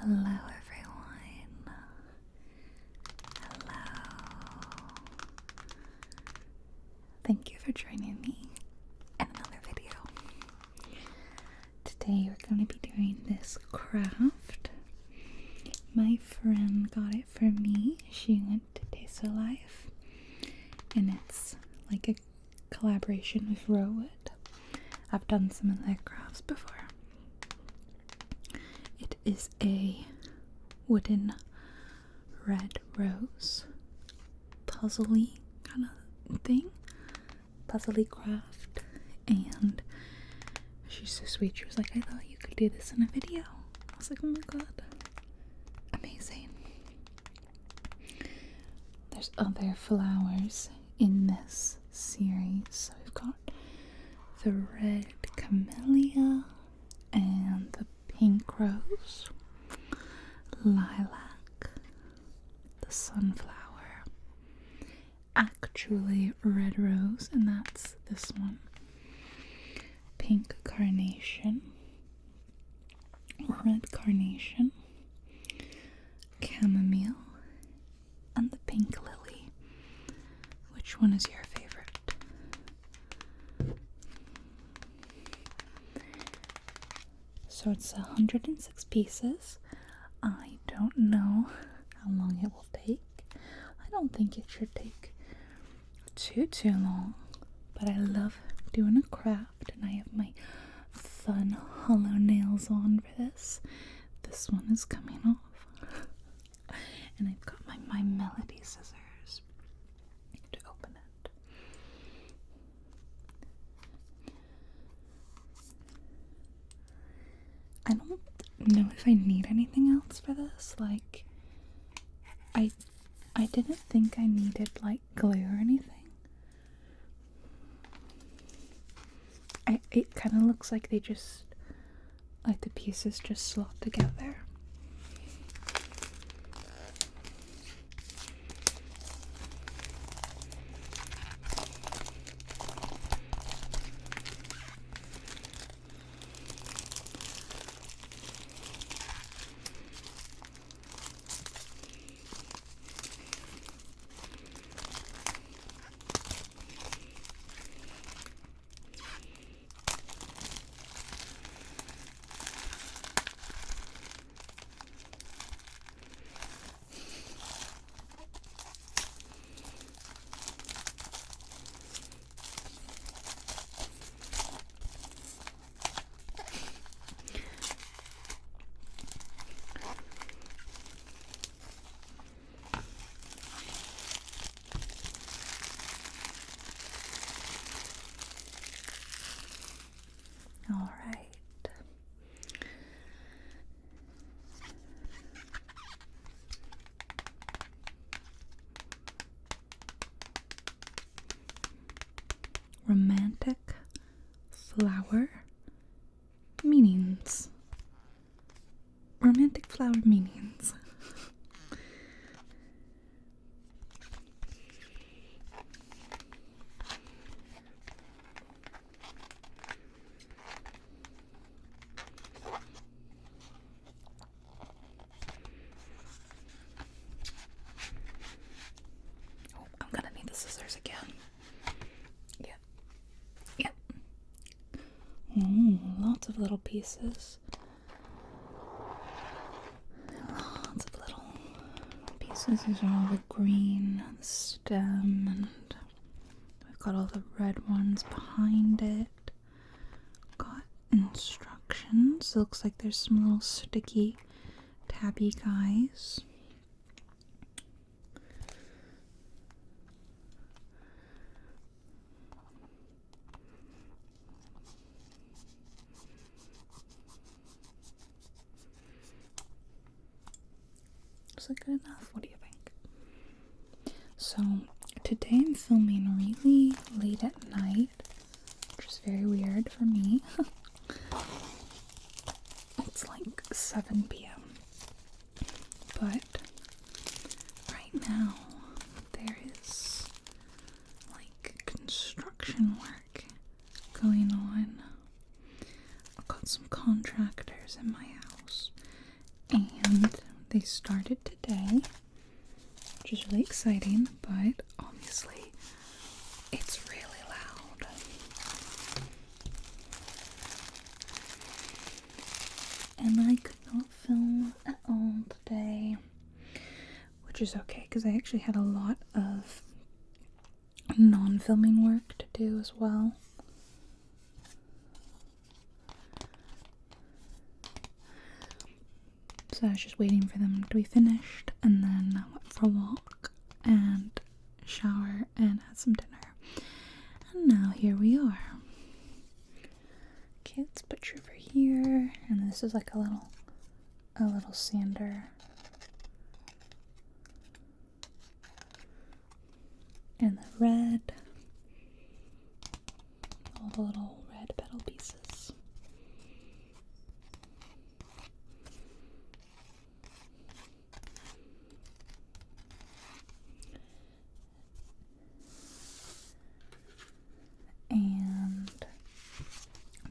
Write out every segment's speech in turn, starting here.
Hello everyone. Hello. Thank you for joining me in another video. Today we're going to be doing this craft. My friend got it for me. She went to Taste of Life, and it's like a collaboration with RØDE. I've done some of their crafts before. It is a wooden red rose puzzly kind of thing, puzzly craft, and she's so sweet. She was like, I thought you could do this in a video. I was like, oh my god, amazing. There's other flowers in this series, so we've got the red camellia and the pink rose, lilac, the sunflower, actually red rose, and that's this one, pink carnation, red carnation, chamomile, and the pink lily. Which one is your favorite? So it's 106 pieces. I don't know how long it will take. I don't think it should take too long, but I love doing a craft, and I have my fun hollow nails on for this. This one is coming off, and I've got my melody scissors to open it. I don't know if I need anything else for this. Like, I didn't think I needed like glue or anything. It kind of looks like they just, like the pieces just slot together. All right. Romantic flower meanings. Romantic flower meanings. Scissors again. Yep. Lots of little pieces. Lots of little pieces. These are all the green stem, and we've got all the red ones behind it. Got instructions. It looks like there's some little sticky tabby guys. Is that good enough? What do you think? So today I'm filming really late at night, which is very weird for me. It's like 7 p.m. But right now there is like construction work going on. I've got some contractors in my house, and they started today, which is really exciting, but obviously it's really loud. And I could not film at all today, which is okay because I actually had a lot of non-filming work to do as well. So I was just waiting for them to be finished, and then I went for a walk and shower and had some dinner. And now here we are. Okay, let's put you over here, and this is like a little sander. And the red, all the little red petal pieces. And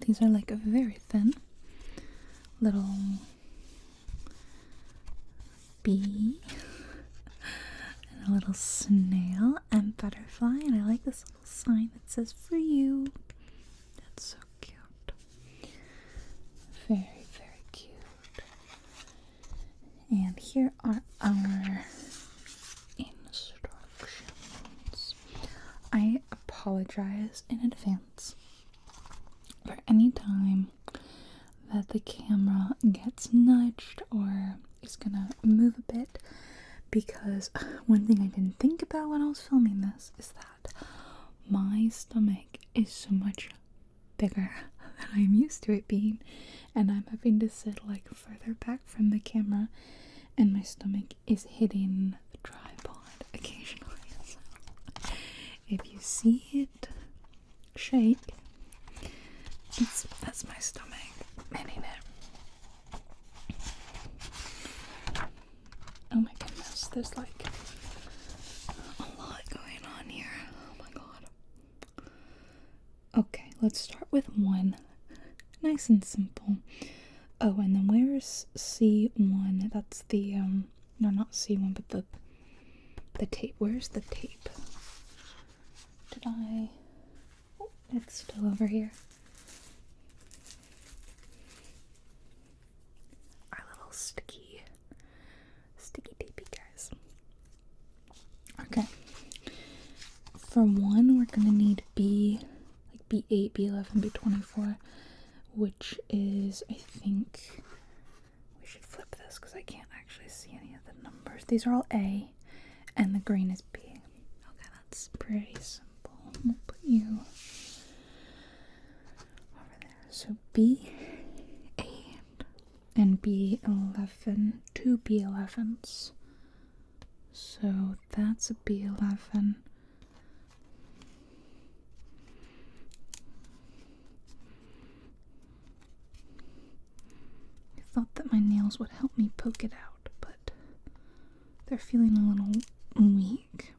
these are like a very thin little bee and a little snail and butterfly, and I like this little sign that says "for you." That's so cute. Very, very cute. And here are our instructions. I apologize in advance for any time that the camera gets nudged or is gonna move a bit, because one thing I didn't think about when I was filming this is that my stomach is so much bigger than I'm used to it being, and I'm having to sit like further back from the camera, and my stomach is hitting the tripod occasionally. So if you see it shake, that's my stomach hitting it. Oh my goodness, there's like a lot going on here. Oh my god. Okay, let's start with one. Nice and simple. Oh, and then where's C1? That's the, no, not C1, but the tape. Where's the tape? Oh, it's still over here. Our little sticky tapey guys. Okay. For one, we're gonna need B8, B11, B24, which is, I think, we should flip this because I can't actually see any of the numbers. These are all A, and the green is B. Okay, that's pretty simple. We'll put you over there. So B8 and B11, two B11s. So that's a B11. I thought that my nails would help me poke it out, but they're feeling a little weak.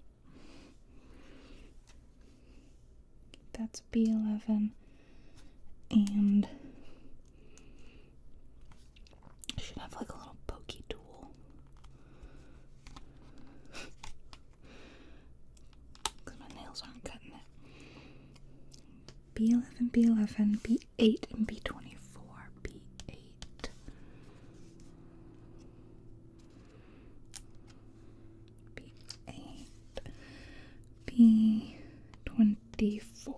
That's B11, and I should have like a little pokey tool. Because my nails aren't cutting it. B11, B11, B8, and B24. B8. B8. B24.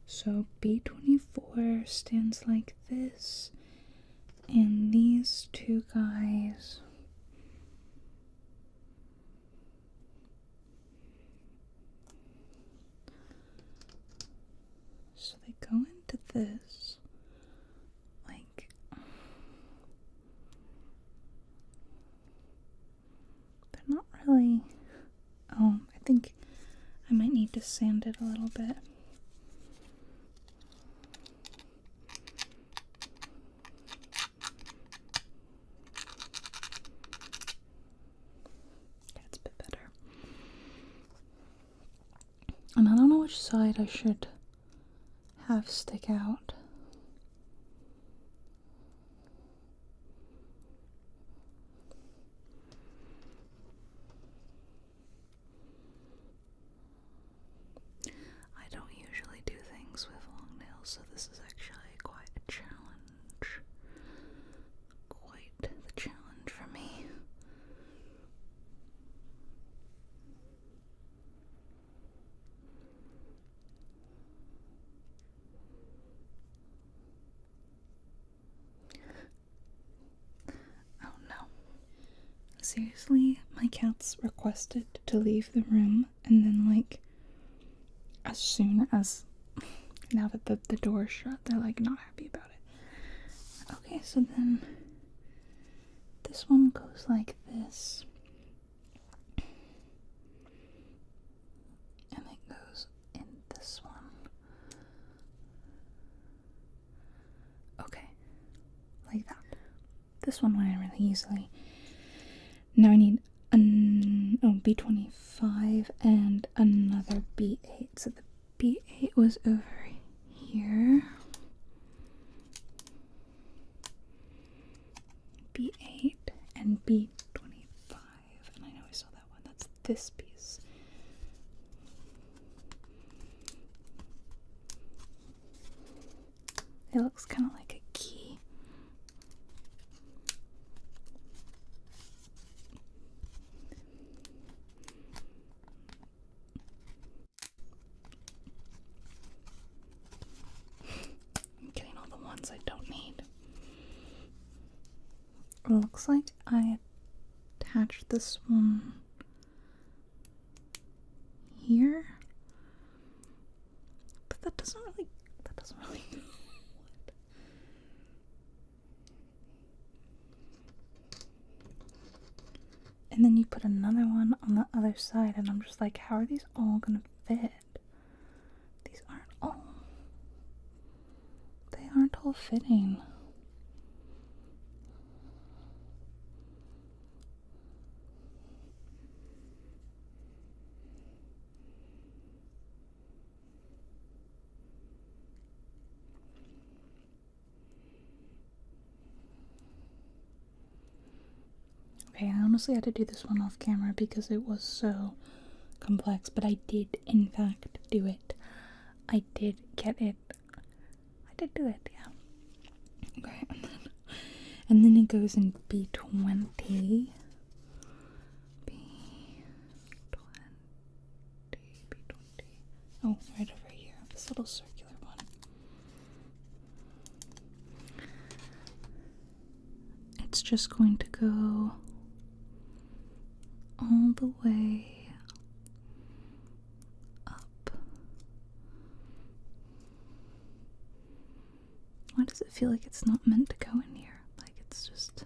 So B24 stands like this, and these two guys so they go into this like they're not really, I think I might need to sand it a little bit. And I don't know which side I should half stick out. I don't usually do things with long nails, so this is actually quite a challenge. Quite the challenge for me. Oh no. Seriously, my cats requested to leave the room, and then like as soon as now that the door is shut, they're like not happy about it. Okay, so then this one goes like this, and it goes in this one. Okay, like that. This one went really easily. Now I need an B25 and another B8. So the B8 was over here. B8 and B25. And I know I saw that one. That's this piece. It looks kind of like a key. I'm getting all the ones I don't need. It looks like I attached this one here, but that doesn't really And then you put another one on the other side, and I'm just like, how are these all gonna fit? These they aren't all fitting. Okay, I honestly had to do this one off camera because it was so complex, but I did in fact do it. I did get it. I did do it, yeah. Okay, and then it goes in B20. B20. Oh, right over here. This little circular one. It's just going to go all the way up. Why does it feel like it's not meant to go in here? Like it's just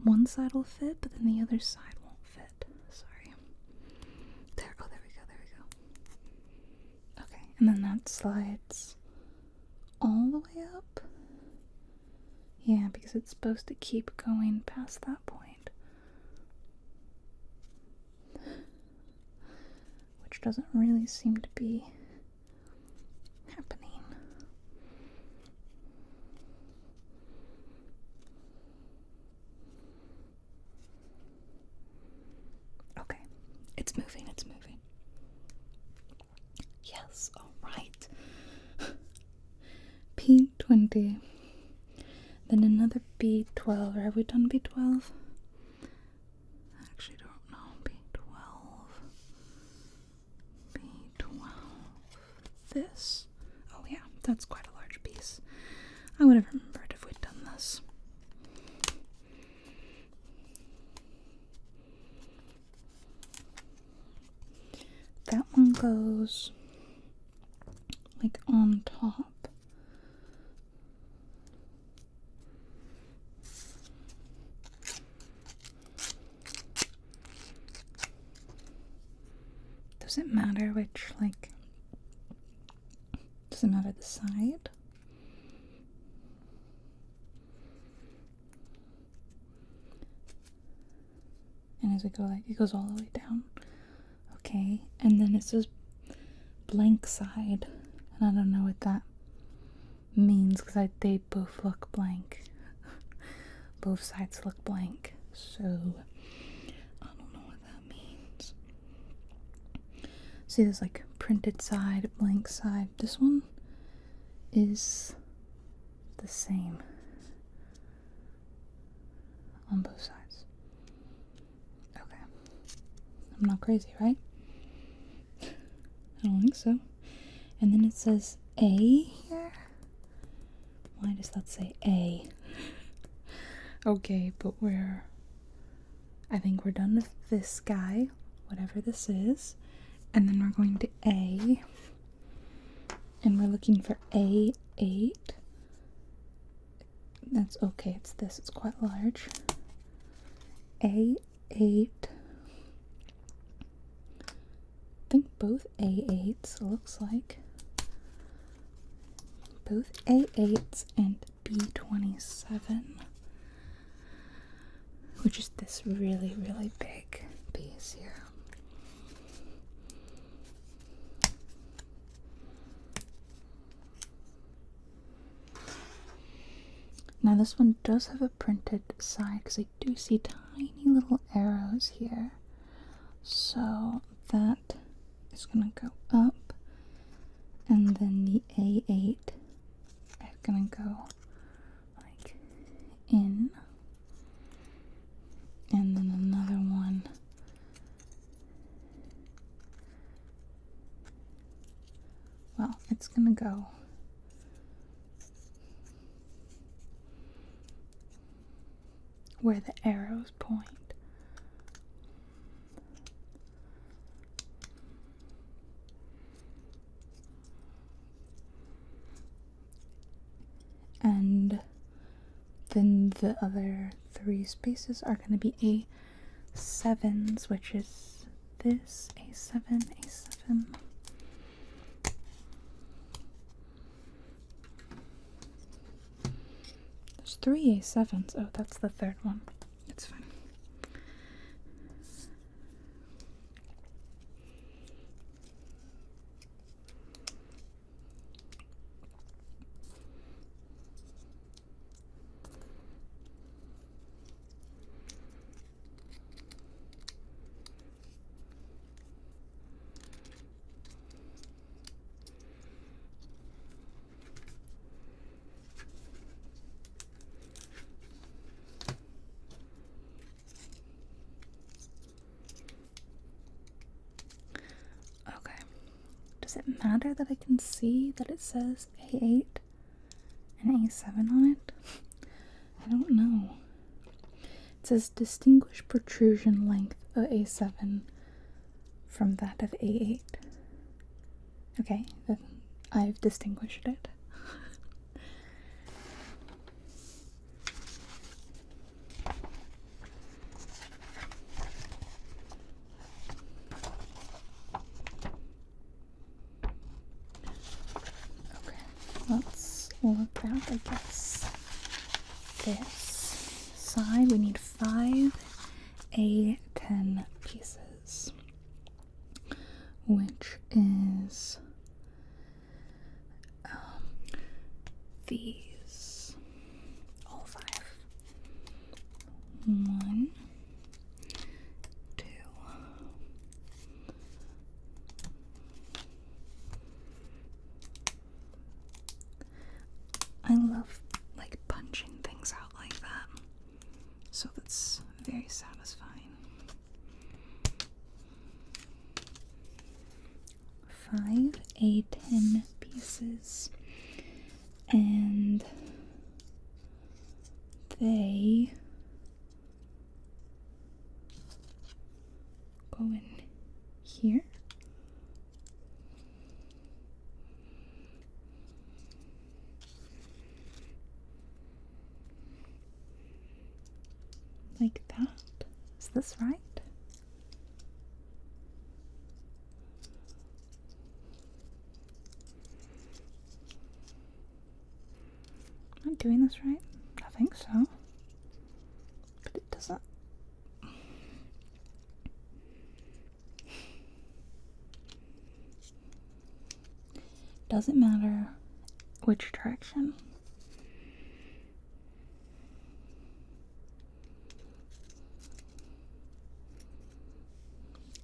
one side will fit, but then the other side won't fit. Sorry. There, oh, there we go. Okay, and then that slides all the way up. Yeah, because it's supposed to keep going past that point. Which doesn't really seem to be happening. Okay, it's moving, it's moving. Yes, alright. P20. Then another B12, or have we done B12? I actually don't know. B12. This. Oh yeah, that's quite a large piece. I would have remembered if we'd done this. That one goes like on top. Does it matter which, like, does it matter the side? And as it go, like, it goes all the way down. Okay, and then it says blank side, and I don't know what that means because they both look blank. Both sides look blank, so I don't know what that means. See, there's like printed side, blank side. This one is the same on both sides. Okay. I'm not crazy, right? I don't think so. And then it says A here. Why does that say A? Okay, but I think we're done with this guy, whatever this is. And then we're going to A. And we're looking for A8. That's okay, it's this, it's quite large. A8. I think both A8s, looks like. Both A8s and B27. Which is this really, really big piece here. Now this one does have a printed side because I do see tiny little arrows here. So that is going to go up, and then the A8 is going to go like in, and then another one well, it's going to go where the arrows point. And then the other 3 spaces are going to be A7s, which is this A7, A7. There's 3 A7s. Oh, that's the 3rd one. It's fine. Does it matter that I can see that it says A8 and A7 on it? I don't know. It says distinguish protrusion length of A7 from that of A8. Okay, then I've distinguished it. Let's look at, I guess, this side. We need 5 A10 pieces, which is these, all 5. 1, 2, I love like punching things out like that, so that's very satisfying. 5 A10 pieces, and they go in here. Like that. Is this right? Am I doing this right? I think so. But it doesn't. Doesn't matter which direction.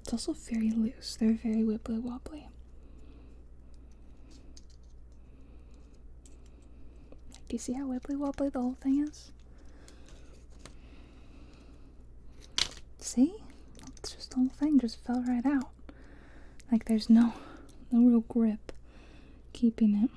It's also very loose. They're very wibbly wobbly. Do you see how wibbly wobbly the whole thing is? See? It's just the whole thing just fell right out. Like there's no real grip keeping it.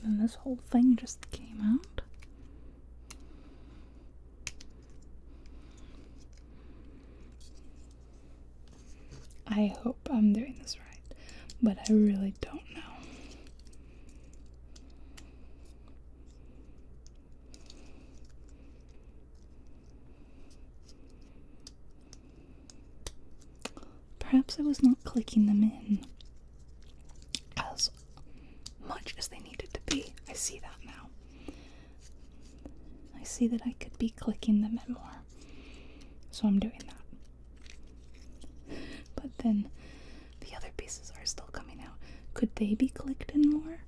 And this whole thing just came out. I hope I'm doing this right, but I really don't know. Perhaps I was not clicking them in as much as they needed to be. I see that now. I see that I could be clicking them in more. So I'm doing that. But then the other pieces are still coming out. Could they be clicked in more?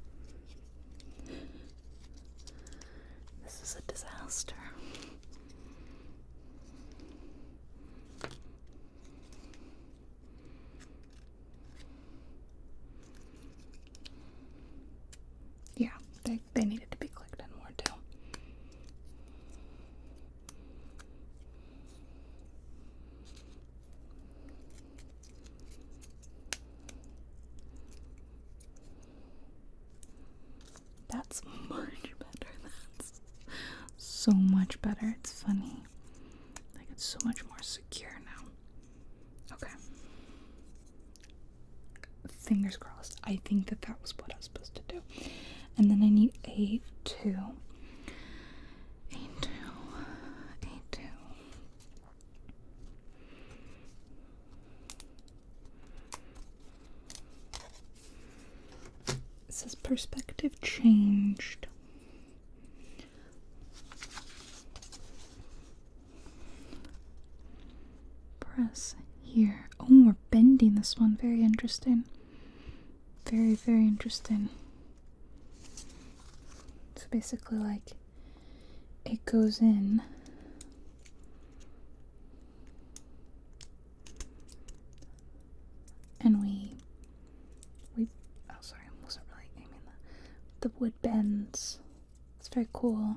This is a disaster. Yeah, they needed to be clicked in more too. That's much better. That's so much better. It's funny. Like it's so much more secure now. Okay. Fingers crossed. I think that was what I was supposed to do. And then I need A2. It says perspective changed. Press here. Oh, we're bending this one. Very interesting. Very, very interesting. So basically, like, it goes in. And oh, sorry, I wasn't really aiming that. The wood bends. It's very cool.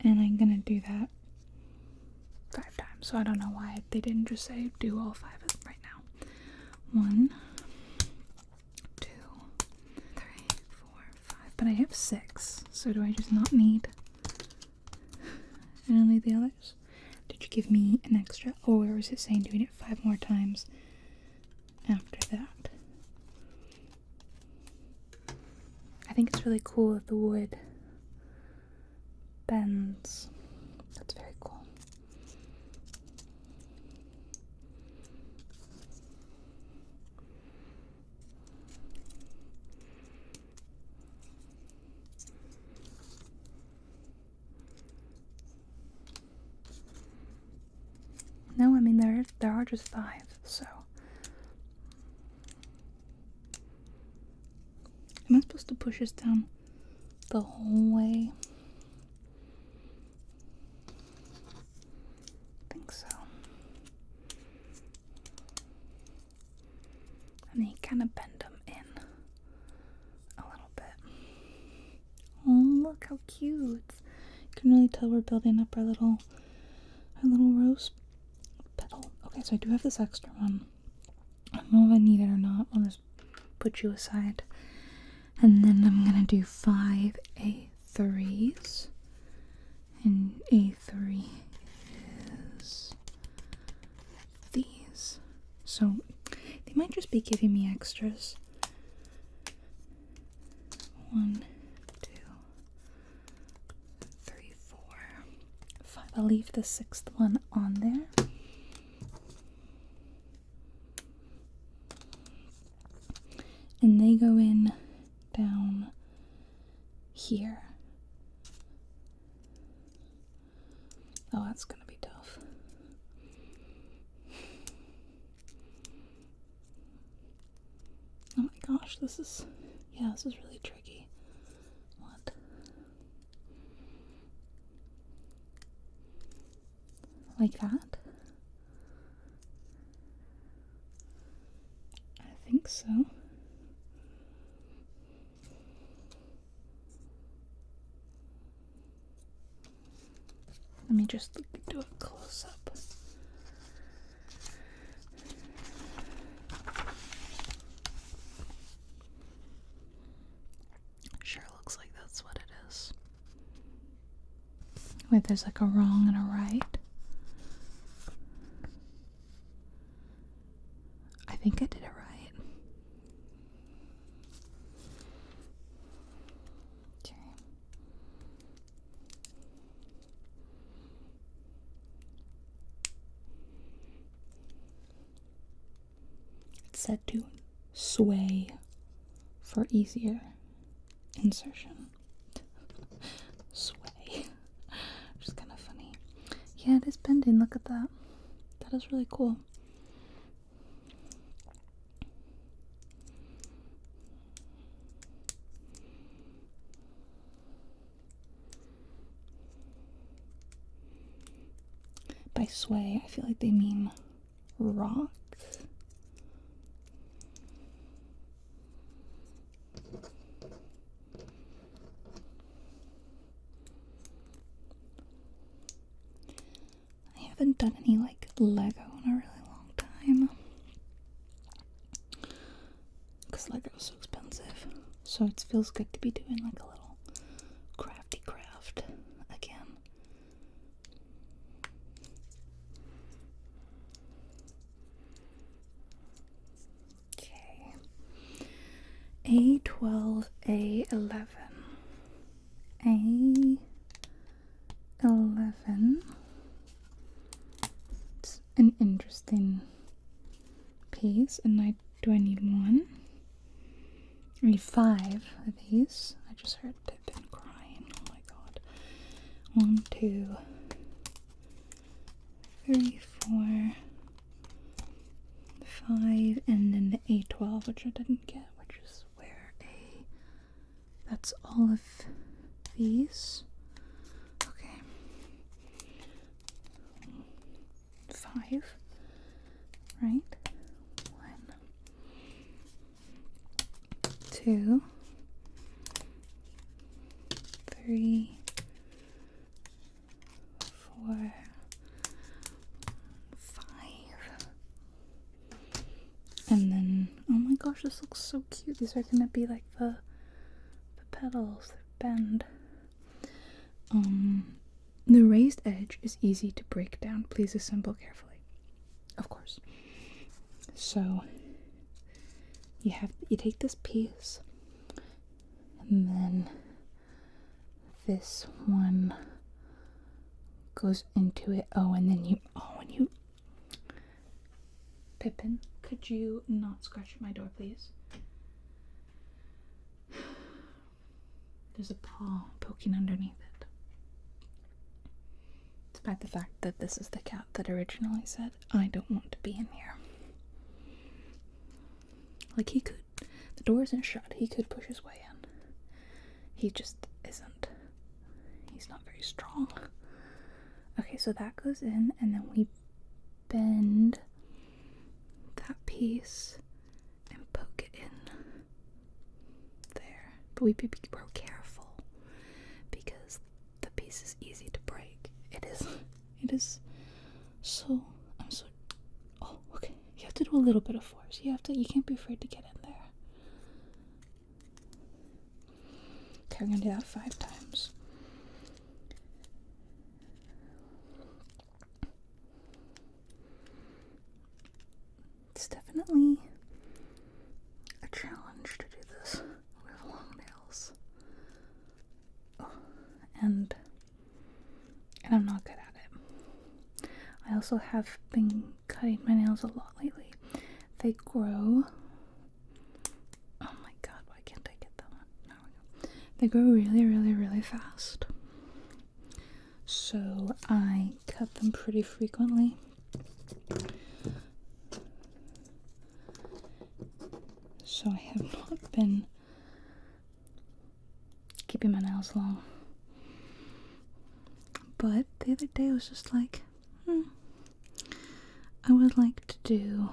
And I'm gonna do that 5 times. So I don't know why they didn't just say do all 5 right now. 1, 2, 3, 4, 5. But I have 6. So do I just not need? I don't need the others. Did you give me an extra? Or was it saying doing it 5 more times after that? I think it's really cool that the wood bends. That's very cool. No, I mean there are just 5, so am I supposed to push this down the whole way? I think so. And then you kind of bend them in a little bit. Oh, look how cute! You can really tell we're building up our little rose petal. Okay, so I do have this extra one. I don't know if I need it or not. I'll just put you aside. And then I'm gonna do 5 A3s. And A3 is these. So they might just be giving me extras. 1, 2, 3, 4, 5. I'll leave the 6th one on there. And they go in down here. Oh, that's gonna be tough. Oh my gosh, this is really tricky. What? Like that? I think so. Let me just do a close-up. Sure looks like that's what it is. Wait, there's like a wrong and a right. I think I did it right. Okay. It said to sway for easier insertion. Sway. Which is kind of funny. Yeah, it is bending. Look at that. That is really cool. By sway, I feel like they mean rock. I haven't done any like Lego in a really long time because Lego is so expensive. So it feels good to be doing like a little crafty craft again. Okay. A12, A11. A11. It's an interesting piece. And do I need one? I need 5 of these. I just heard Pippin crying. Oh my god. 1, 2, 3, 4, 5, and then the A12, which I didn't get, which is where that's all of these. Okay. 5, right? 1, 2, 3, 4, 5. And then, oh my gosh, this looks so cute. These are gonna be like the petals that bend. The raised edge is easy to break down. Please assemble carefully. Of course. So you take this piece, and then this one goes into it. Oh, and then you Pippin, could you not scratch at my door, please? There's a paw poking underneath it. Despite the fact that this is the cat that originally said, I don't want to be in here. Like, he could. The door isn't shut. He could push his way in. He just isn't. He's not very strong. Okay, so that goes in, and then we bend that piece and poke it in there. But we be real careful because the piece is easy to break. It is so, oh, okay. You have to do a little bit of force. You can't be afraid to get in there. Okay, we're gonna do that 5 times. It's definitely a challenge to do this with long nails. Oh, and I'm not good at it. I also have been cutting my nails a lot lately. They grow. Oh my god, why can't I get them on? There we go. They grow really, really, really fast. so I cut them pretty frequently. So I have not been keeping my nails long. But the other day I was just like, I would like to do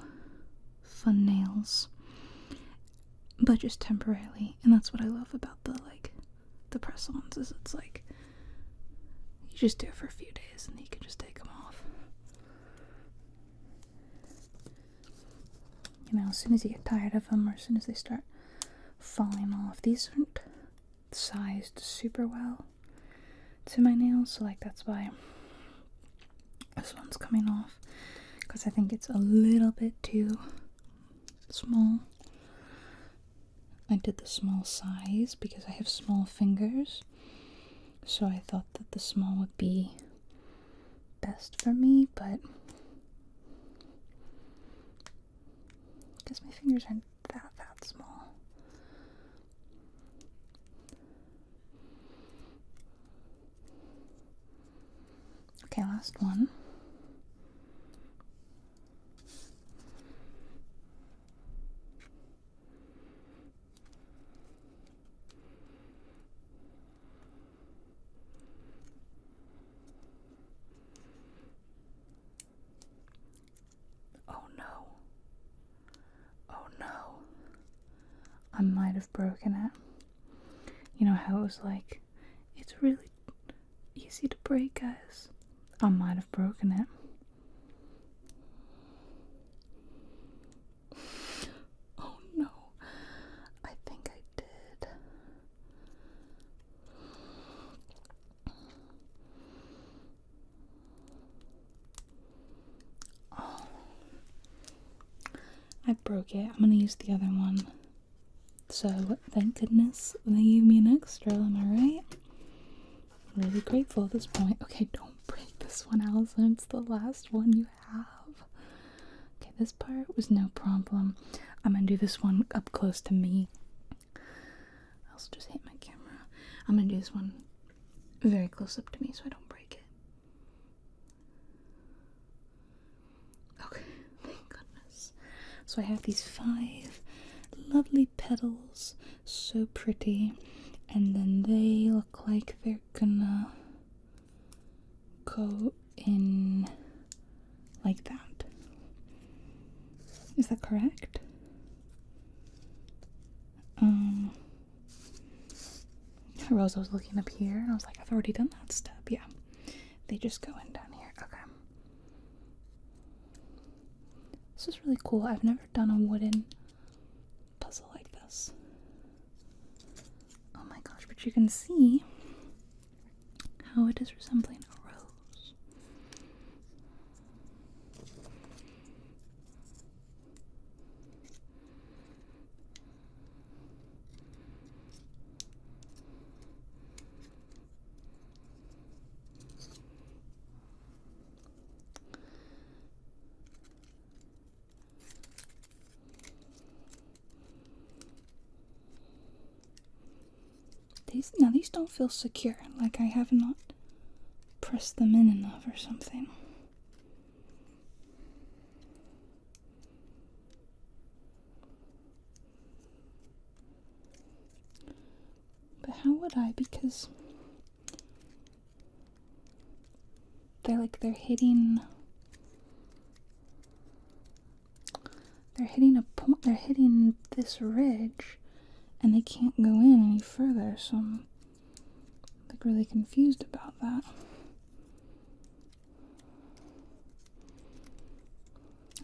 fun nails, but just temporarily. And that's what I love about the press-ons, is it's like you just do it for a few days and you can just take them off. You know, as soon as you get tired of them, or as soon as they start falling off. These aren't sized super well to my nails, so like that's why this one's coming off, because I think it's a little bit too small. I did the small size because I have small fingers, so I thought that the small would be best for me, but I guess my fingers aren't that small. Okay, last one. Oh no. I might have broken it. You know how it was like, it's really easy to break, guys. I might have broken it. Oh no. I think I did. Oh. I broke it. I'm gonna use the other one. So, thank goodness they gave me an extra, am I right? I'm really grateful at this point. Okay, don't break this one, Allison. It's the last one you have. Okay, this part was no problem. I'm gonna do this one up close to me. I also just hit my camera. I'm gonna do this one very close up to me so I don't break it. Okay, thank goodness. So I have these 5 lovely petals, so pretty, and then they look like they're gonna go in like that. Is that correct? I realized I was looking up here and I was like, I've already done that step. Yeah, they just go in down here. Okay, this is really cool. I've never done a wooden puzzle like this. Oh my gosh, but you can see how it is resembling a rose. These don't feel secure, like I have not pressed them in enough or something. But how would I? Because they're hitting a point, they're hitting this ridge, and they can't go in any further, so I'm like really confused about that.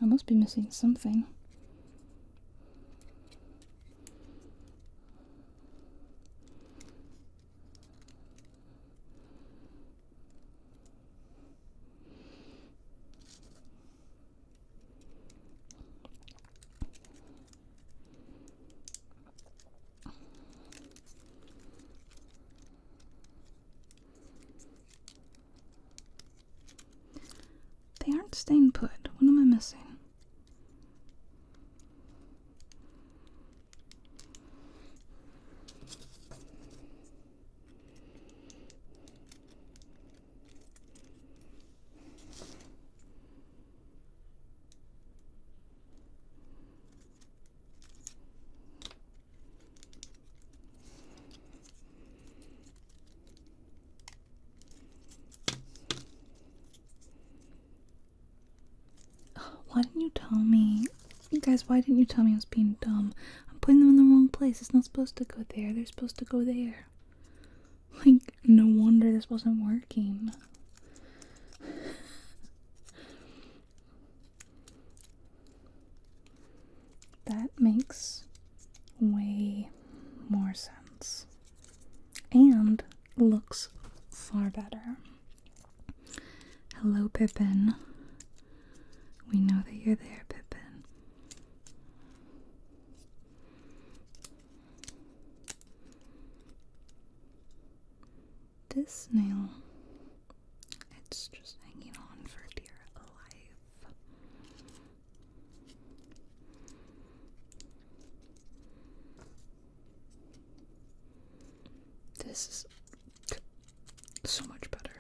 I must be missing something. They aren't staying put. What am I missing? Guys, why didn't you tell me I was being dumb? I'm putting them in the wrong place. It's not supposed to go there. They're supposed to go there. Like, no wonder this wasn't working. That makes way more sense. And looks far better. Hello, Pippin. We know that you're there, Pippin. This snail, it's just hanging on for dear life. This is so much better.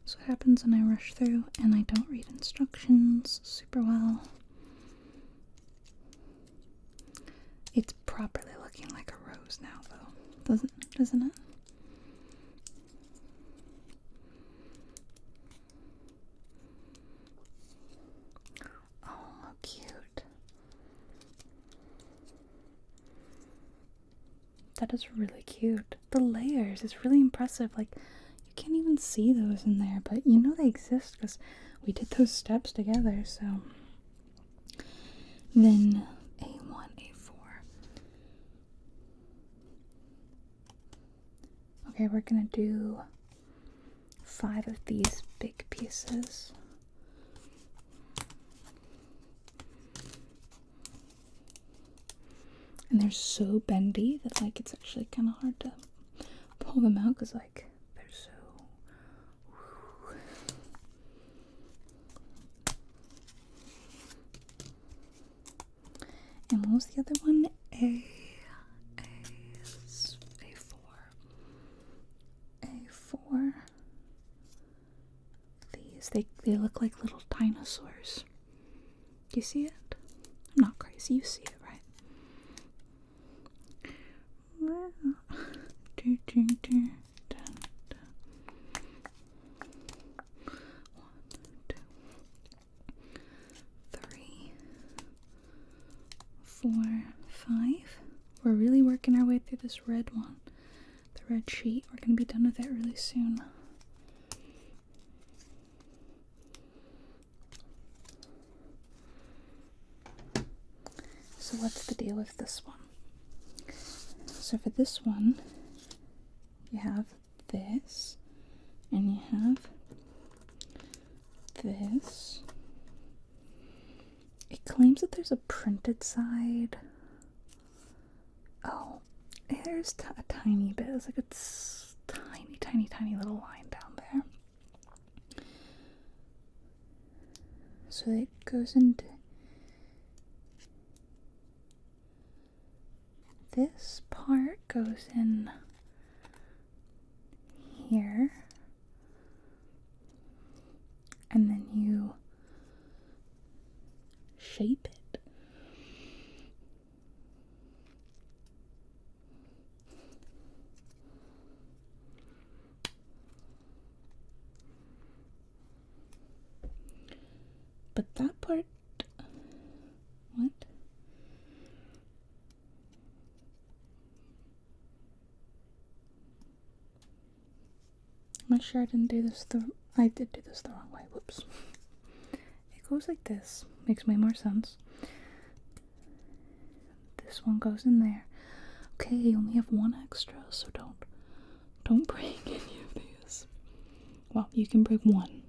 So what happens when I rush through and I don't read instructions super well? It's properly looking like a rose now, though, doesn't it? Oh, how cute. That is really cute. The layers is really impressive. Like, you can't even see those in there, but you know they exist because we did those steps together, so. Then A1, A4. Okay, we're gonna do 5 of these big pieces. And they're so bendy that, like, it's actually kind of hard to pull them out because, like, they're so. And what was the other one? A4. These, they look like little dinosaurs. Do you see it? I'm not crazy. You see it, right? Do, do, do, dun, dun. 1, 2, 3, 4, 5. We're really working our way through this red one. The red sheet. We're going to be done with it really soon. So what's the deal with this one? So for this one, you have this, and you have this. It claims that there's a printed side. Oh, there's a tiny bit. It's like a tiny little line down there. So it goes into this part, goes in here, and then you shape it. But that part, what? I'm not sure I didn't do this I did do this the wrong way, whoops. It goes like this, makes way more sense. This one goes in there. Okay, you only have one extra, so don't break any of these. Well, you can break one,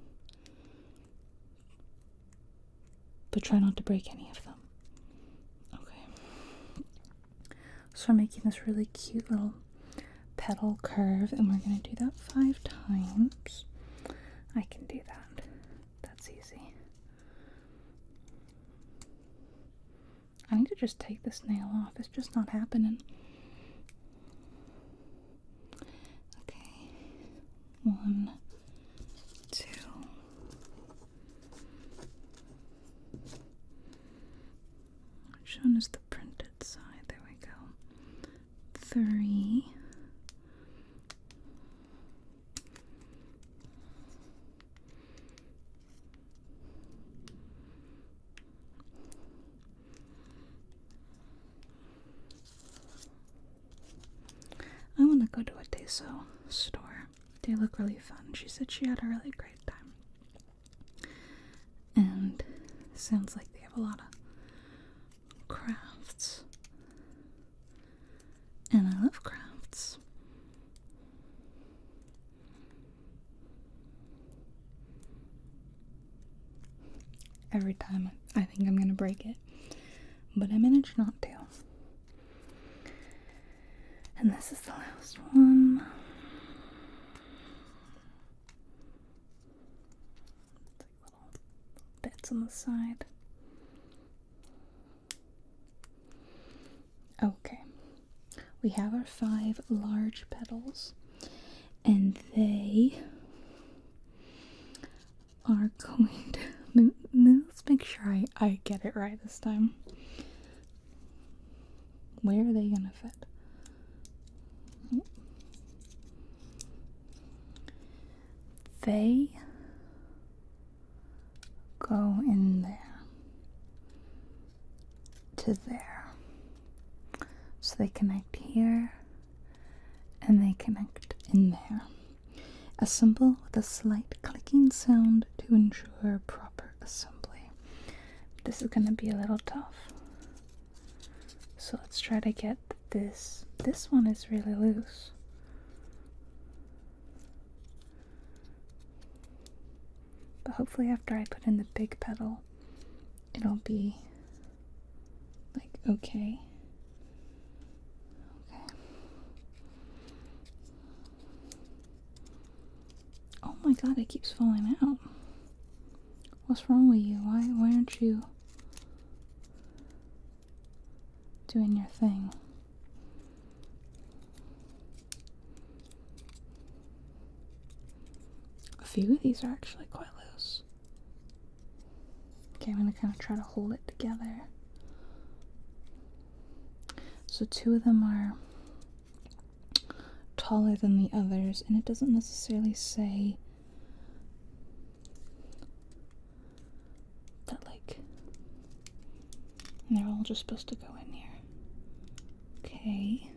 but try not to break any of them. Okay. So we're making this really cute little petal curve, and we're going to do that 5 times. I can do that. That's easy. I need to just take this nail off. It's just not happening. Okay. 1, 2. Which one is the printed side? There we go. 3. 4. Picasso store. They look really fun. She said she had a really great time. And it sounds like they have a lot of crafts. And I love crafts. Every time I think I'm gonna break it, but I manage not to. And this is the last one. It's like little bits on the side. Okay. We have our 5 large petals, and they are going to... Let's make sure I get it right this time. Where are they gonna fit? They go in there to there. So they connect here and they connect in there. Assemble with a slight clicking sound to ensure proper assembly. This is going to be a little tough. So let's try to get this. This one is really loose. But hopefully after I put in the big petal, it'll be like okay. Oh my god, it keeps falling out. What's wrong with you? Why aren't you doing your thing? A few of these are actually quite loose. Okay, I'm gonna kind of try to hold it together. So 2 of them are taller than the others, and it doesn't necessarily say that, like, and they're all just supposed to go in here. Okay.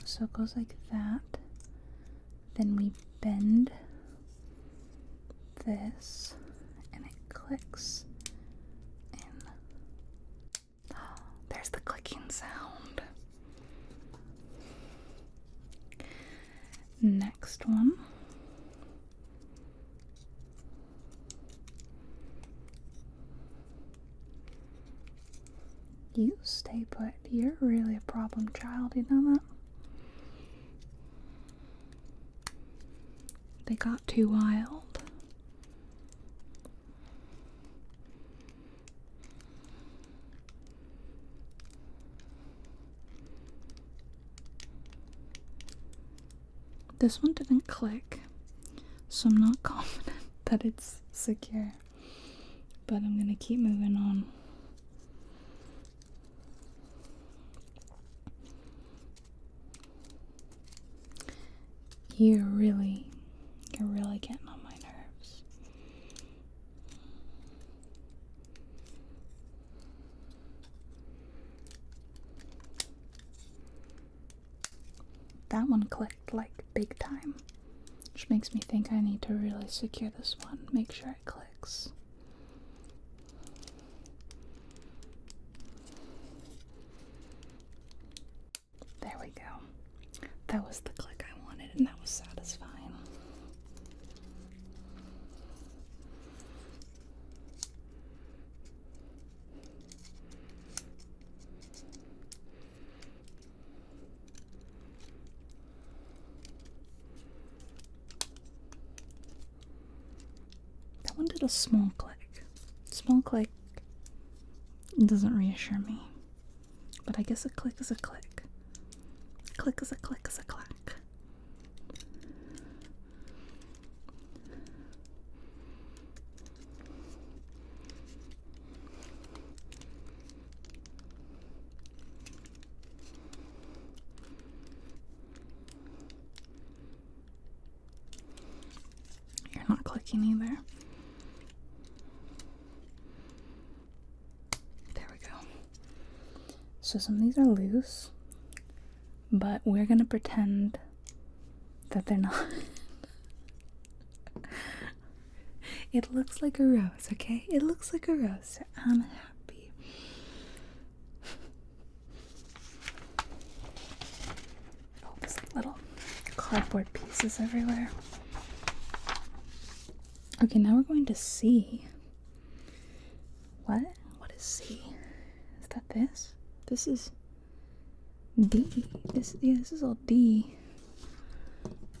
So it goes like that. Then we bend this, and it clicks in. There's the clicking sound. Next one. You stay put. You're really a problem child, you know that? They got too wild. This one didn't click, so I'm not confident that it's secure, but I'm gonna keep moving on. You're really getting on my nerves. That one clicked like big time, which makes me think I need to really secure this one. Make sure it clicks. There we go. That was the click I wanted, and that was satisfying. That one did a small click. Small click doesn't reassure me, but I guess a click is a click. A click is a click is a click. You're not clicking either. So some of these are loose, but we're gonna pretend that they're not. It looks like a rose, okay? It looks like a rose, so I'm happy. Oh, there's little cardboard pieces everywhere. Okay, now we're going to C. What? What is C? Is that this? This is D. This is all D.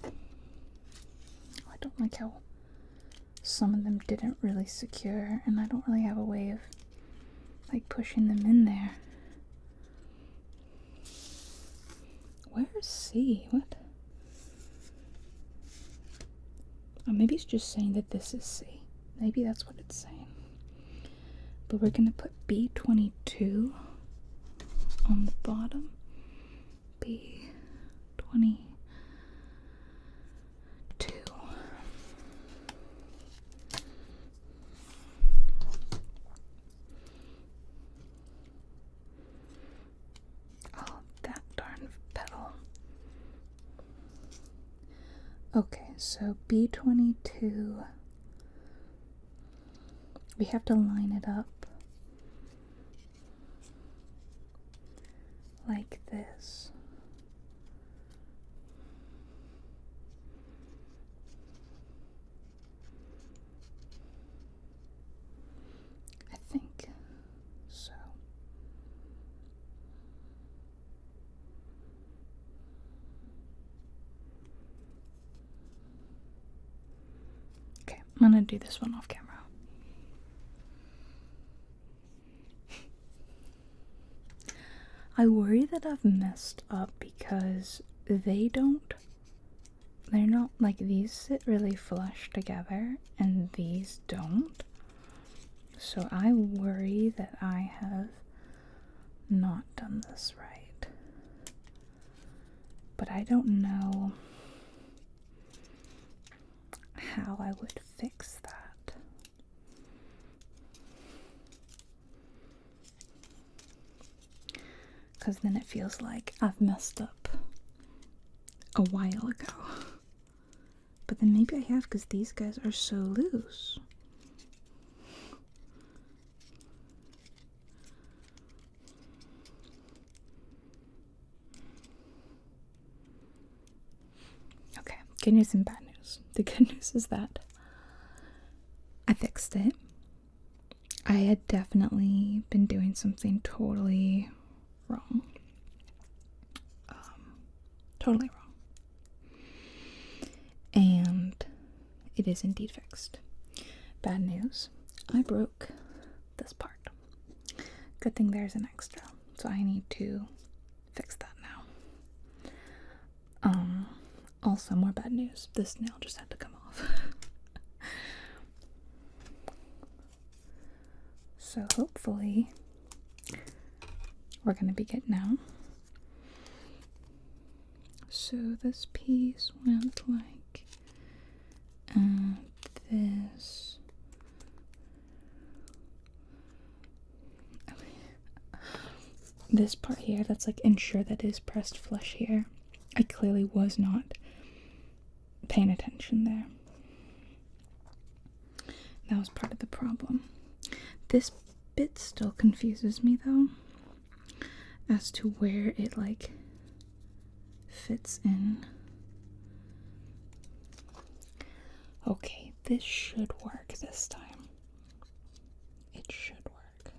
I don't like how some of them didn't really secure, and I don't really have a way of like pushing them in there. Where's C? What? Oh, maybe it's just saying that this is C. Maybe that's what it's saying. But we're gonna put B22 on the bottom. B22. Oh, that darn pedal. Okay, so B22. We have to line it up like this. I think so. Okay, I'm gonna do this one off camera. I worry that I've messed up because they're not, like, these sit really flush together and these don't. So I worry that I have not done this right. But I don't know how I would fix that. Because then it feels like I've messed up a while ago. But then maybe I have, because these guys are so loose. Okay, good news and bad news. The good news is that I fixed it. I had definitely been doing something totally wrong. Totally wrong. And it is indeed fixed. Bad news, I broke this part. Good thing there's an extra, so I need to fix that now. Also more bad news, this nail just had to come off. So hopefully we're gonna be good now. So this piece went like this. This part here, that's like ensure that it is pressed flush here. I clearly was not paying attention there. That was part of the problem. This bit still confuses me though, as to where it like fits in. Okay, this should work this time. It should work.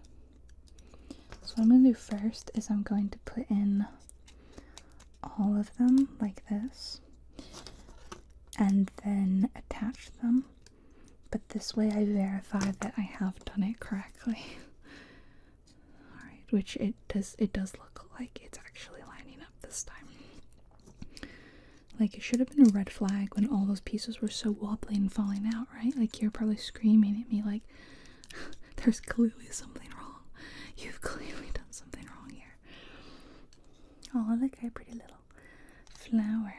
So what I'm going to do first is I'm going to put in all of them like this and then attach them. But this way I verify that I have done it correctly. Alright, which it does look like it's actually lining up this time. Like, it should have been a red flag when all those pieces were so wobbly and falling out, right? Like, you're probably screaming at me like, there's clearly something wrong. You've clearly done something wrong here. Oh, look at a pretty little flower.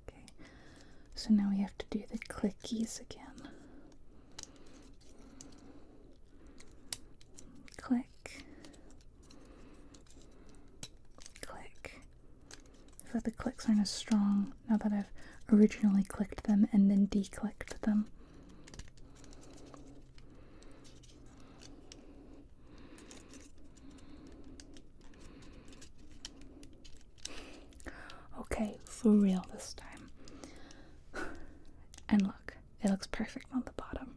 Okay, so now we have to do the clickies again. Click. that the clicks aren't as strong now that I've originally clicked them and then declicked them. Okay, for real this time. And look, it looks perfect on the bottom.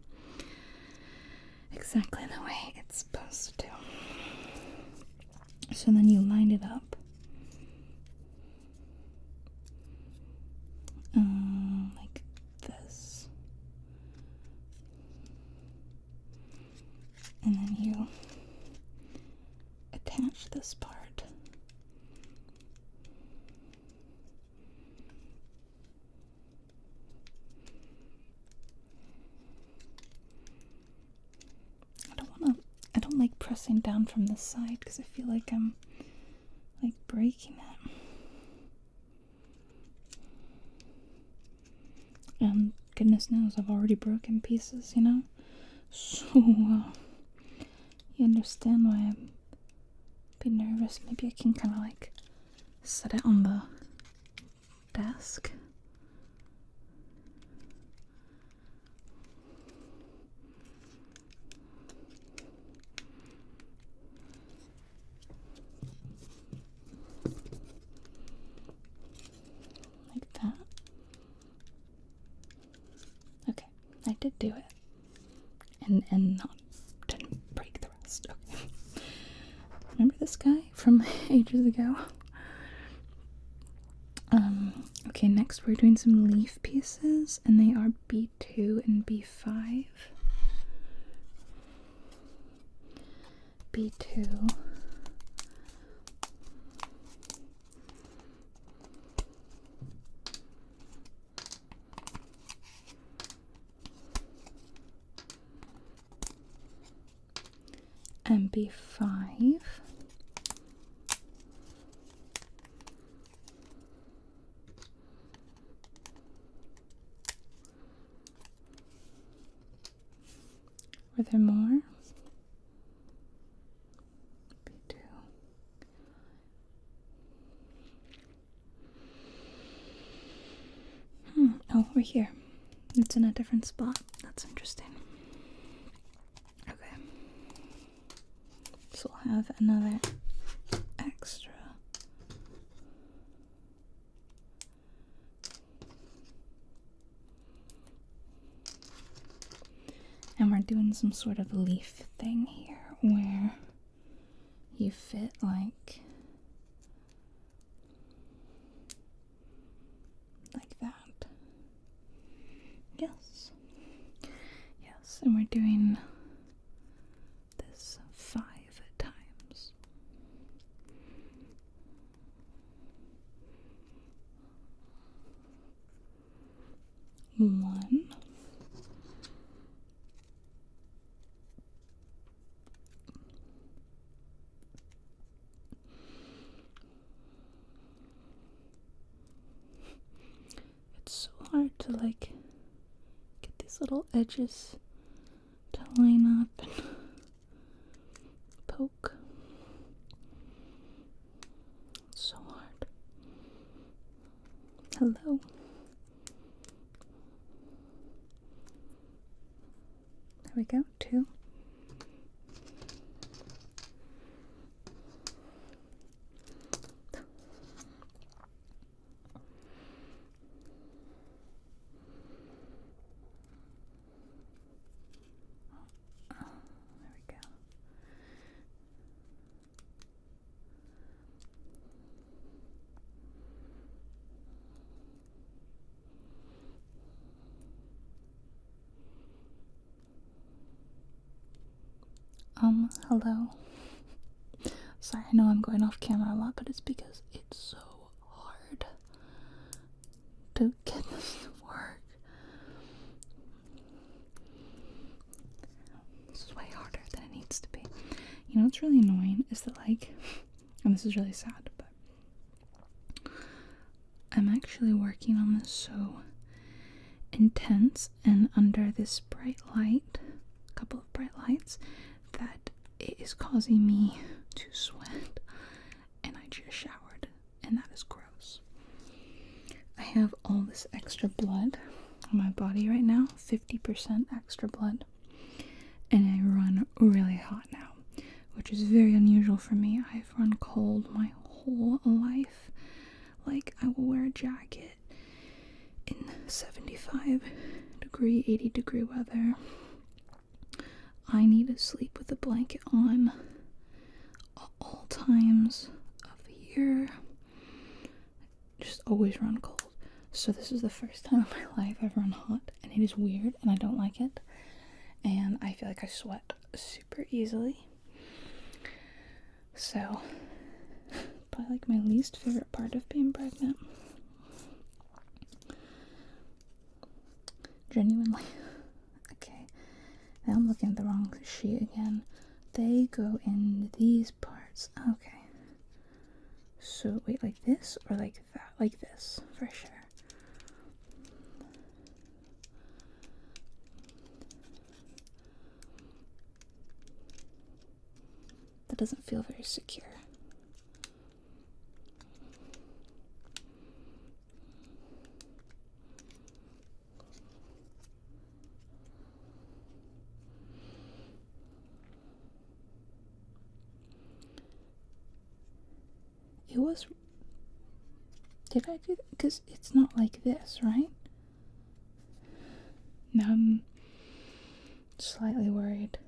Exactly the way it's supposed to. So then you line it up. Like this. And then you attach this part. I don't like pressing down from this side because I feel like I'm like breaking it. And goodness knows I've already broken pieces, you know? So, you understand why I'm a bit nervous. Maybe I can kind of like set it on the desk. Like that. Okay, I did do it. And not didn't break the rest. Okay. Remember this guy from ages ago? Okay, next we're doing some leaf pieces, and they are B2 and B5. B2. And B5. Were there more? B2. Oh, we're here. It's in a different spot. That's interesting. Okay. So we'll have another extra. And we're doing some sort of leaf thing here where you fit like that. Yes. Yes, and we're doing this 5 times. One. It's so hard to like get these little edges to line up and poke. It's so hard. Hello. There we go, 2. Hello. Sorry, I know I'm going off camera a lot, but it's because it's so hard to get this to work. This is way harder than it needs to be. You know what's really annoying is that, like, and this is really sad, but I'm actually working on this so intense and under this bright light, a couple of bright lights, that it is causing me to sweat, and I just showered, and that is gross. body right now, 50% extra blood. And I run really hot now, which is very unusual for me. I've run cold my whole life. Like, I will wear a jacket in 75-degree, 80-degree weather. I need to sleep with a blanket on at all times of the year. Just always run cold. So this is the first time in my life I've run hot, and it is weird, and I don't like it. And I feel like I sweat super easily. So, probably like my least favorite part of being pregnant. Genuinely. Okay, now I'm looking at the wrong sheet again. They go in these parts. Okay. So, wait, like this or like that? Like this, for sure. That doesn't feel very secure. Did I do that? Because it's not like this, right? Now I'm slightly worried.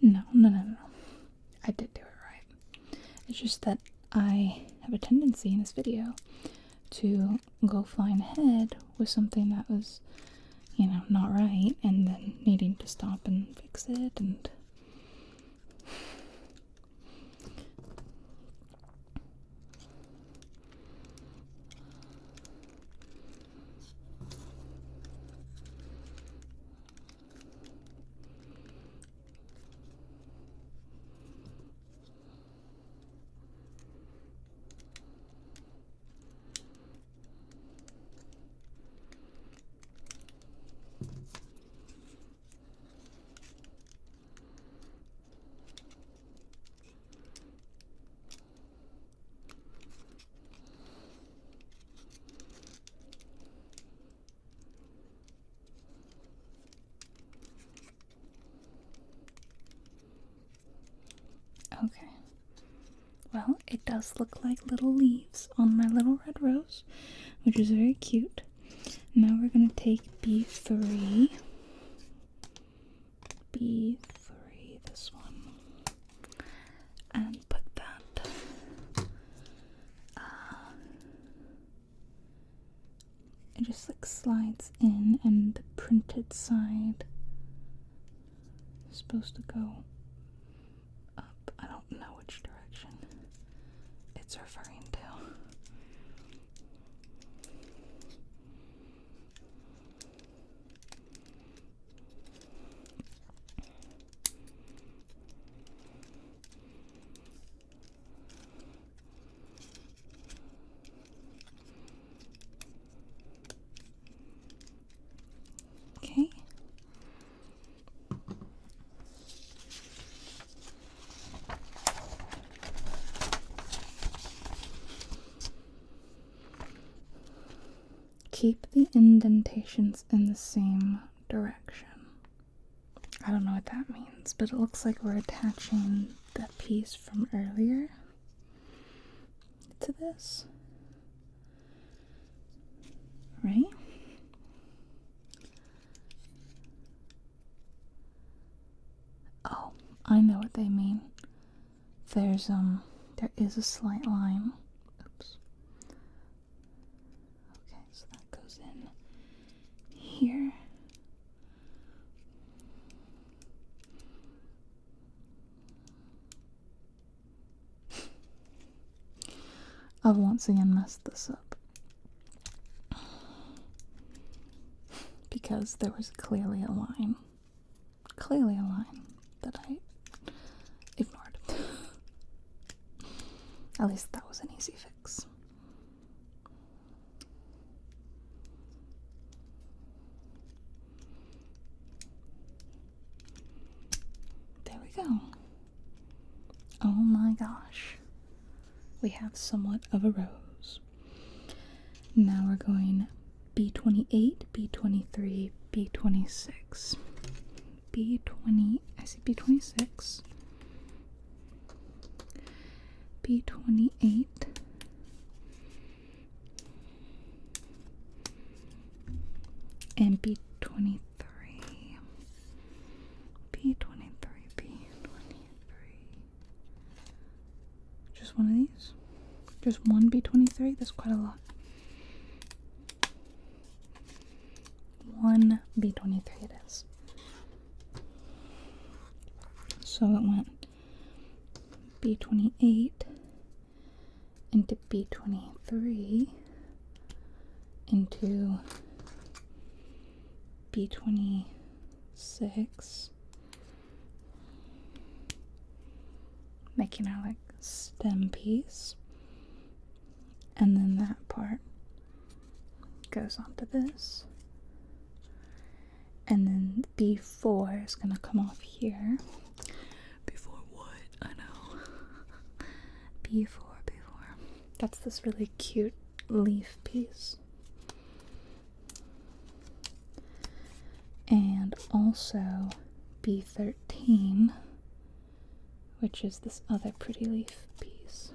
No. I did do it right. It's just that I have a tendency in this video to go flying ahead with something that was, not right, and then needing to stop and fix it, and okay. Well, it does look like little leaves on my little red rose, which is very cute. Now we're going to take B3, this one, and put that it just like slides in, and the printed side is supposed to go up. I don't know which direction it's referring to. Okay. Keep the indentations in the same direction. I don't know what that means, but it looks like we're attaching that piece from earlier to this. Right? Oh, I know what they mean. There is a slight line. Oops. Okay, so that goes in here. I've once again messed this up. Because there was clearly a line that I ignored. At least that was an easy fix. There we go. Oh my gosh. We have somewhat of a rose. Now we're going B28, B23, B26. B20, I see B26, B28, and B23, B23. Just one of these? Just one B23? That's quite a lot. One B23 it is. So it went B28 into B23 into B26, making our like stem piece, and then that part goes onto this, and then B4 is gonna come off here. Before what? I know. B4. That's this really cute leaf piece. And also B13, which is this other pretty leaf piece.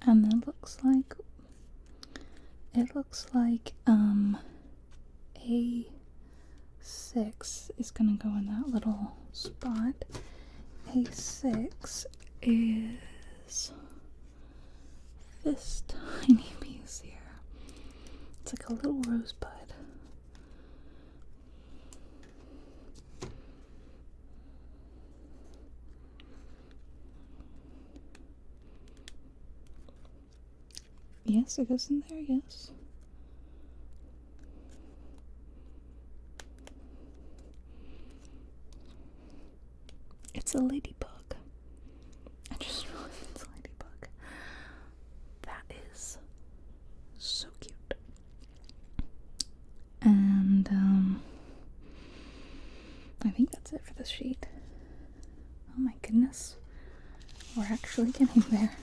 And it looks like A6 is gonna go in that little spot. A6 is this tiny piece here. It's like a little rosebud. Yes, it goes in there, yes. It's a ladybug. I just realized it's a ladybug. That is so cute. And, I think that's it for this sheet. Oh my goodness. We're actually getting there.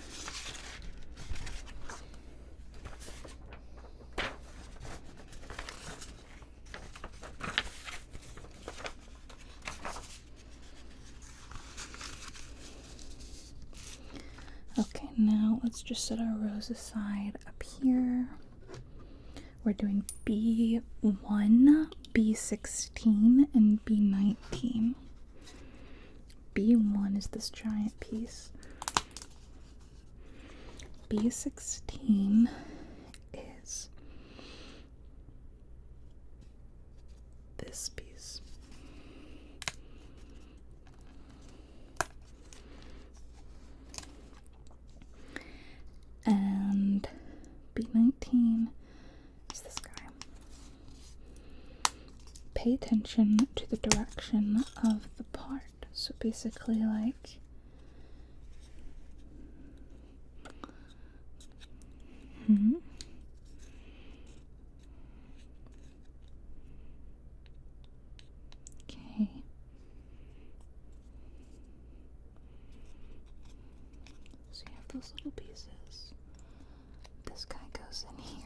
Okay, now let's just set our rows aside up here. We're doing B1, B16, and B19. B1 is this giant piece. B16 is this piece. And B19 is this guy. Pay attention to the direction of the part. So basically, like, okay. So you have those little pieces. This guy goes in here.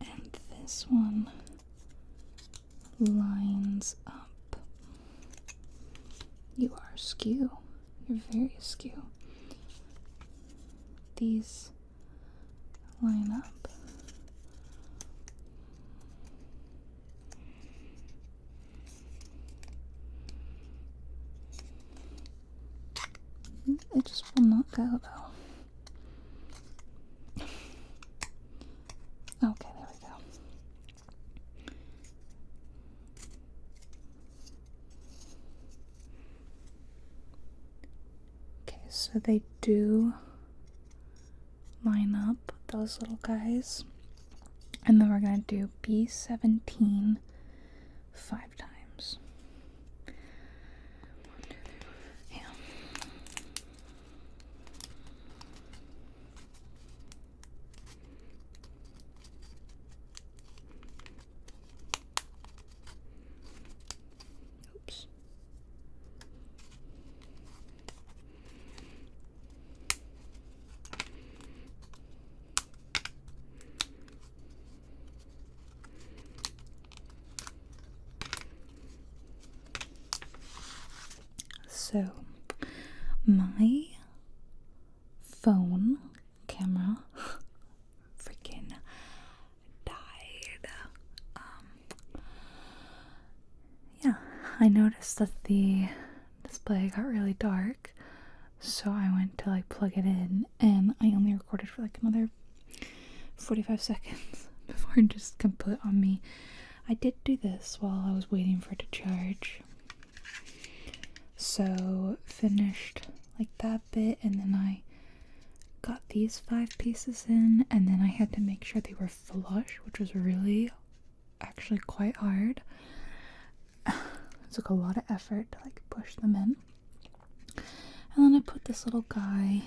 And this one lines up. You are askew. You're very askew. These line up. It just will not go though. Okay, there we go. Okay, so they do those little guys. And then we're gonna do B17 5 times. Yeah. Oops. So, my phone camera freaking died. Yeah, I noticed that the display got really dark, so I went to like plug it in, and I only recorded for like another 45 seconds before it just kaput on me. I did do this while I was waiting for it to charge. So finished like that bit, and then I got these 5 pieces in, and then I had to make sure they were flush, which was really actually quite hard. It took a lot of effort to like push them in. And then I put this little guy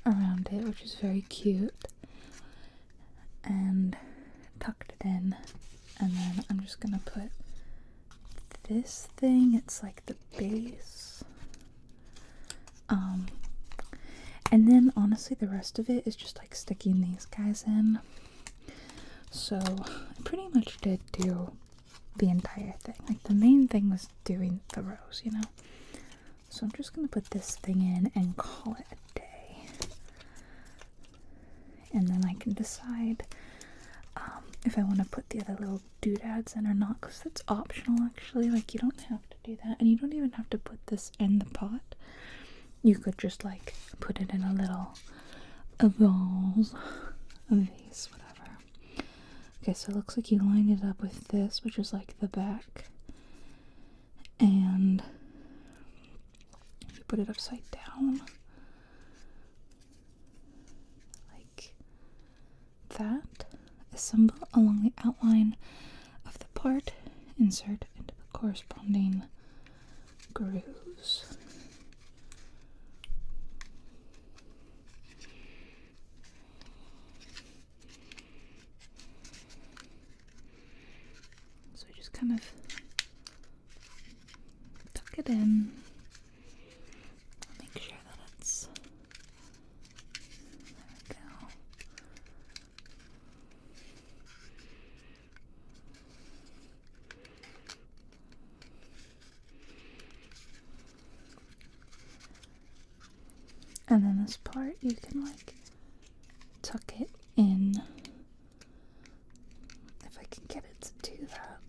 around it, which is very cute, and tucked it in. And then I'm just gonna put this thing, it's like the base, and then honestly the rest of it is just like sticking these guys in. So I pretty much did do the entire thing. Like the main thing was doing the rows, you know. So I'm just gonna put this thing in and call it a day, and then I can decide if I want to put the other little doodads in or not, because it's optional actually. Like you don't have to do that, and you don't even have to put this in the pot. You could just like put it in a little vase, whatever. Okay, so it looks like you lined it up with this, which is like the back, and you put it upside down like that. Assemble along the outline of the part, insert into the corresponding grooves. So I just kind of tuck it in, make sure that it's, there we go. And then this part, you can like tuck it in, if I can get it to do that.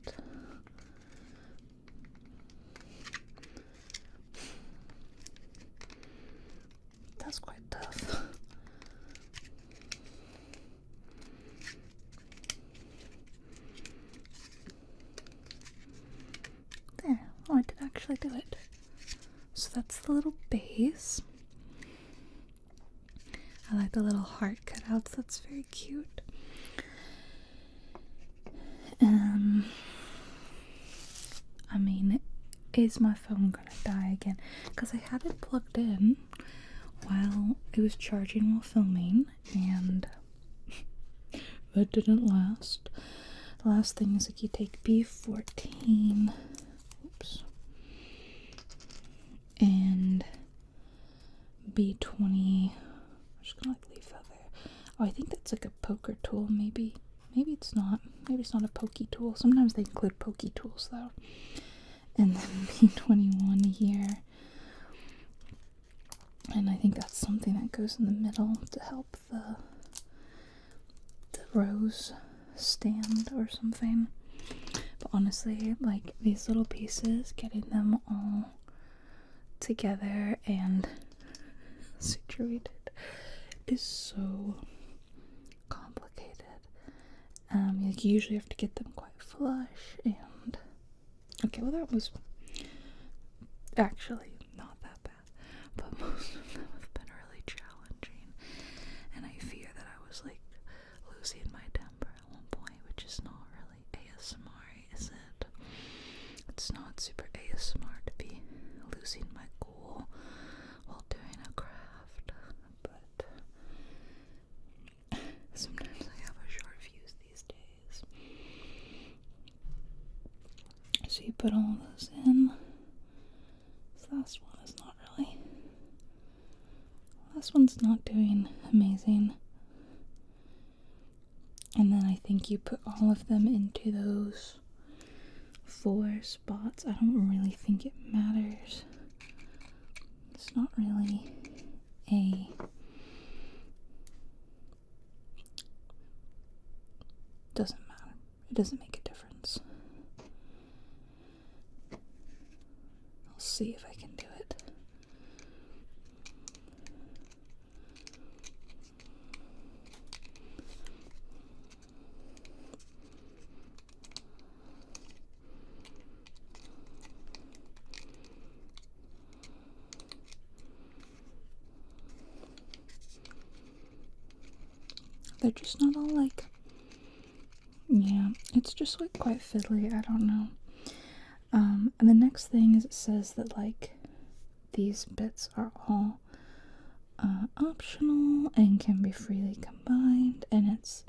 That's quite tough. There, oh, I did actually do it. So that's the little base. I like the little heart cutouts, that's very cute. I mean, is my phone gonna die again? Because I had it plugged in while it was charging while filming, and that didn't last. The last thing is like you take B14, oops, and B20. I'm just gonna like leave that there. Oh, I think that's like a poker tool, maybe. Maybe it's not. Maybe it's not a pokey tool. Sometimes they include pokey tools though. And then B21 here. And I think that's something that goes in the middle to help the rows stand or something. But honestly, like these little pieces, getting them all together and situated is so complicated. Like you usually have to get them quite flush, and okay, well that was actually not that bad, but most of them have been really challenging, and I feel after you put all those in. This last one is not really. Last one's not doing amazing. And then I think you put all of them into those 4 spots. I don't really think it matters. It's not really a doesn't matter. It doesn't make a difference. I'll see if I can do it. They're just not all like, yeah, it's just like quite fiddly, I don't know. And the next thing is it says that like these bits are all optional and can be freely combined, and it's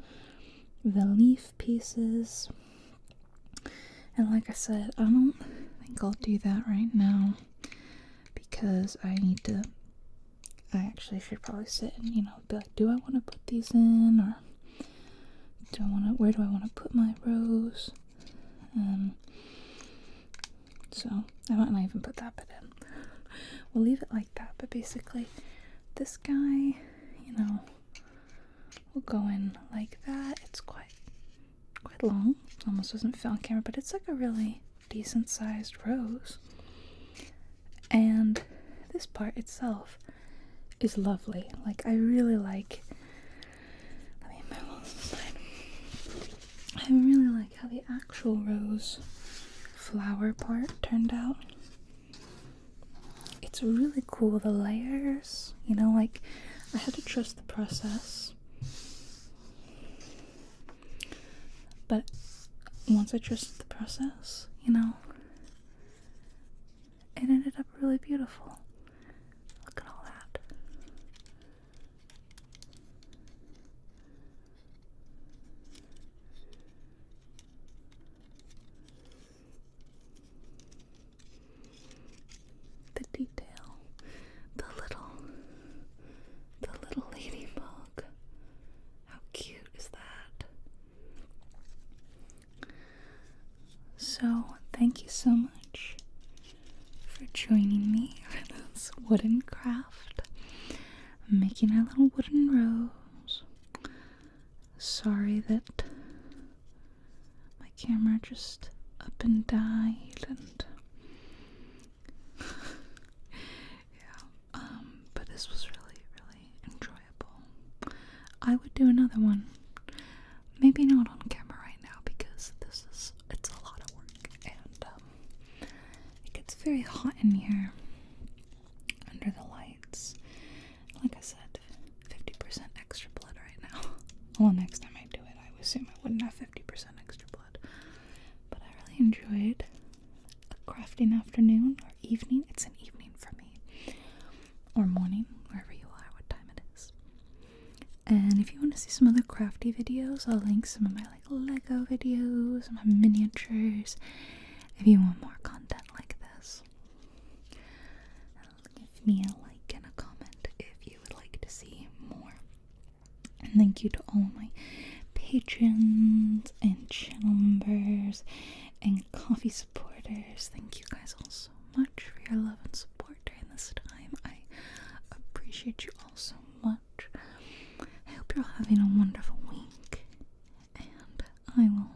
the leaf pieces. And like I said, I don't think I'll do that right now because I actually should probably sit and, you know, be like, do I want to put these in, or where do I want to put my rose? So I might not even put that bit in. We'll leave it like that, but basically this guy, you know, will go in like that. It's quite long. Almost doesn't fit on camera, but it's like a really decent sized rose. And this part itself is lovely. Like, I really like, let me move on the side. I really like how the actual rose flower part turned out. It's really cool, the layers, you know, like, I had to trust the process, but once I trusted the process, you know, it ended up really beautiful. Look at all that. The detail, the little ladybug. How cute is that? So, thank you so much for joining me for this wooden craft. I'm making our little wooden rose. Sorry that my camera just up and died, and yeah, but this was really, really enjoyable. I would do another one. Maybe not on camera right now because it's a lot of work, and it gets very hot in here under the lights. Like I said, 50% extra blood right now. Well, next time I do it, I assume I wouldn't have 50% extra blood. But I really enjoyed a crafting afternoon or evening. It's an evening for me. Or morning, wherever you are, what time it is. And if you want to see some other crafty videos, I'll link some of my like Lego videos, my miniatures, if you want more content like this. Give me a like and a comment if you would like to see more. And thank you to all my patrons and channel members and coffee supporters. Thank you guys all so much for your love and support during this time. I appreciate you all so much. I hope you're having a wonderful week, and I will